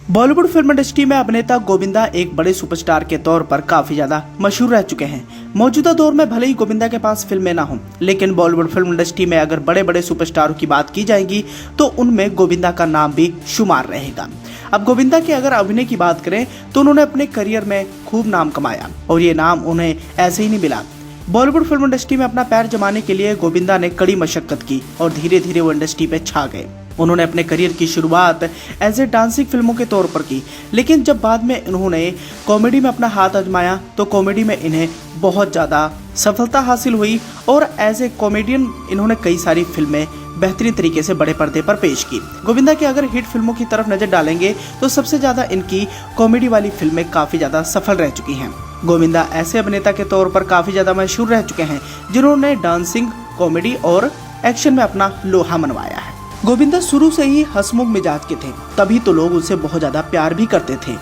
Bollywood film industry में अभिनेता गोविंदा एक बड़े सुपरस्टार के तौर पर काफी ज्यादा मशहूर रह चुके हैं। मौजूदा दौर में भले ही गोविंदा के पास फिल्में ना हों, लेकिन बॉलीवुड फिल्म इंडस्ट्री में अगर बड़े बड़े सुपरस्टारों की बात की जाएगी तो उनमें गोविंदा का नाम भी शुमार रहेगा। अब गोविंदा के अगर अभिनय की बात करें तो उन्होंने अपने करियर में खूब नाम कमाया और ये नाम उन्हें ऐसे ही नहीं मिला। बॉलीवुड फिल्म इंडस्ट्री में अपना पैर जमाने के लिए गोविंदा ने कड़ी मशक्कत की और धीरे धीरे वो इंडस्ट्री पे छा गए। उन्होंने अपने करियर की शुरुआत एज ए डांसिंग फिल्मों के तौर पर की, लेकिन जब बाद में इन्होंने कॉमेडी में अपना हाथ आजमाया तो कॉमेडी में इन्हें बहुत ज़्यादा सफलता हासिल हुई और एज ए कॉमेडियन इन्होंने कई सारी फिल्में बेहतरीन तरीके से बड़े पर्दे पर पेश की। गोविंदा की अगर हिट फिल्मों की तरफ नजर डालेंगे तो सबसे ज़्यादा इनकी कॉमेडी वाली फिल्में काफ़ी ज़्यादा सफल रह चुकी हैं। गोविंदा ऐसे अभिनेता के तौर पर काफ़ी ज़्यादा मशहूर रह चुके हैं जिन्होंने डांसिंग, कॉमेडी और एक्शन में अपना लोहा मनवाया है। गोविंदा शुरू से ही हंसमुख मिजाज के थे, तभी तो लोग उनसे बहुत ज्यादा प्यार भी करते थे।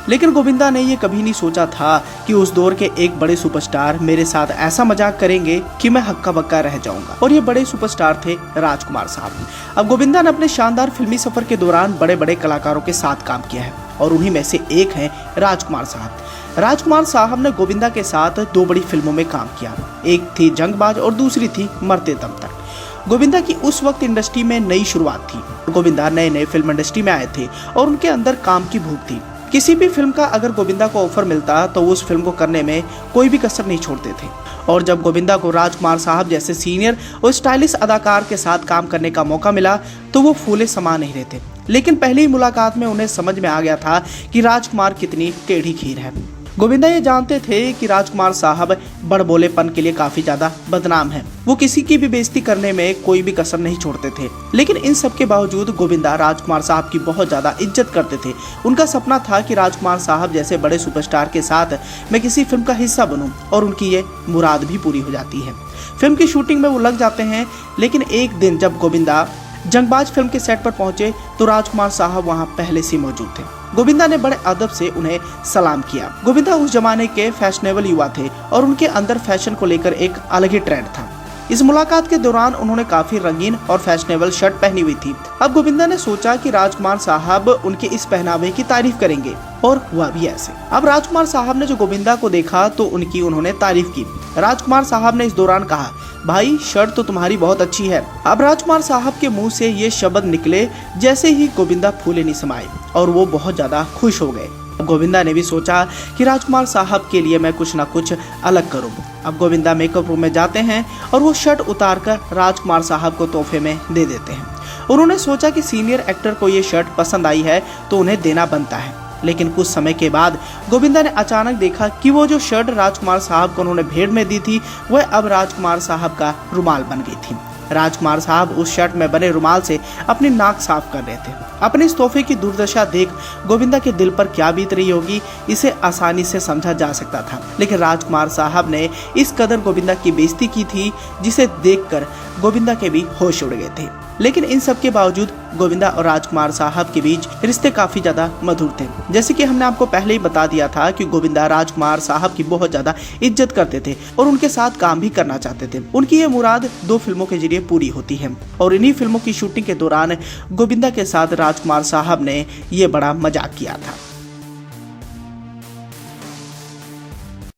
लेकिन गोविंदा ने ये कभी नहीं सोचा था कि उस दौर के एक बड़े सुपरस्टार मेरे साथ ऐसा मजाक करेंगे कि मैं हक्का बक्का रह जाऊंगा। और ये बड़े सुपरस्टार थे राजकुमार साहब। अब गोविंदा ने अपने शानदार फिल्मी सफर के दौरान बड़े बड़े कलाकारों के साथ काम किया है और उन्हीं में से एक है राजकुमार साहब। राजकुमार साहब ने गोविंदा के साथ दो बड़ी फिल्मों में काम किया, एक थी जंगबाज और दूसरी थी मरते दम तक। गोविंदा की उस वक्त इंडस्ट्री में नई शुरुआत थी। गोविंदा नए नए फिल्म इंडस्ट्री में आए थे और उनके अंदर काम की भूख थी। किसी भी फिल्म का अगर गोविंदा को ऑफर मिलता तो उस फिल्म को करने में कोई भी कसर नहीं छोड़ते थे। और जब गोविंदा को राजकुमार साहब जैसे सीनियर और स्टाइलिश अदाकार के साथ काम करने का मौका मिला तो वो फूले समा नहीं रहे थे। लेकिन पहली मुलाकात में उन्हें समझ में आ गया था कि राजकुमार कितनी टेढ़ी खीर है। गोविंदा ये जानते थे कि राजकुमार साहब बड़बोलेपन के लिए काफी ज्यादा बदनाम हैं। वो किसी की भी बेइज्जती करने में कोई भी कसर नहीं छोड़ते थे। लेकिन इन सब के बावजूद गोविंदा राजकुमार साहब की बहुत ज्यादा इज्जत करते थे। उनका सपना था कि राजकुमार साहब जैसे बड़े सुपरस्टार के साथ मैं किसी फिल्म का हिस्सा बनूं और उनकी ये मुराद भी पूरी हो जाती है। फिल्म की शूटिंग में वो लग जाते हैं, लेकिन एक दिन जब गोविंदा जंगबाज फिल्म के सेट पर पहुंचे तो राजकुमार साहब वहां पहले से मौजूद थे। गोविंदा ने बड़े अदब से उन्हें सलाम किया। गोविंदा उस जमाने के फैशनेबल युवा थे और उनके अंदर फैशन को लेकर एक अलग ही ट्रेंड था। इस मुलाकात के दौरान उन्होंने काफी रंगीन और फैशनेबल शर्ट पहनी हुई थी। अब गोविंदा ने सोचा कि राजकुमार साहब उनके इस पहनावे की तारीफ करेंगे और हुआ भी ऐसे। अब राजकुमार साहब ने जो गोविंदा को देखा तो उन्होंने तारीफ की। राजकुमार साहब ने इस दौरान कहा, भाई शर्ट तो तुम्हारी बहुत अच्छी है। अब राजकुमार साहब के मुंह से ये शब्द निकले जैसे ही गोविंदा फूले नहीं समाए और वो बहुत ज्यादा खुश हो गए। गोविंदा ने भी सोचा कि राजकुमार साहब के लिए मैं कुछ ना कुछ अलग करूं। अब गोविंदा मेकअप रूम में जाते हैं और वो शर्ट उतारकर राजकुमार साहब को तोहफे में दे देते हैं। उन्होंने सोचा कि सीनियर एक्टर को ये शर्ट पसंद आई है तो उन्हें देना बनता है। लेकिन कुछ समय के बाद गोविंदा ने अचानक देखा कि वो जो शर्ट राजकुमार साहब को उन्होंने भेंट में दी थी वह अब राजकुमार साहब का रुमाल बन गई थी। राजकुमार साहब उस शर्ट में बने रुमाल से अपनी नाक साफ कर रहे थे। अपने इस तोहफे की दुर्दशा देख गोविंदा के दिल पर क्या बीत रही होगी इसे आसानी से समझा जा सकता था। लेकिन राजकुमार साहब ने इस कदर गोविंदा की बेइज्जती की थी जिसे देखकर गोविंदा के भी होश उड़ गए थे। लेकिन इन सब के बावजूद गोविंदा और राजकुमार साहब के बीच रिश्ते काफी ज्यादा मधुर थे। जैसे कि हमने आपको पहले ही बता दिया था कि गोविंदा राजकुमार साहब की बहुत ज्यादा इज्जत करते थे और उनके साथ काम भी करना चाहते थे। उनकी ये मुराद दो फिल्मों के जरिए पूरी होती है और इन्हीं फिल्मों की शूटिंग के दौरान गोविंदा के साथ राजकुमार साहब ने ये बड़ा मजाक किया था।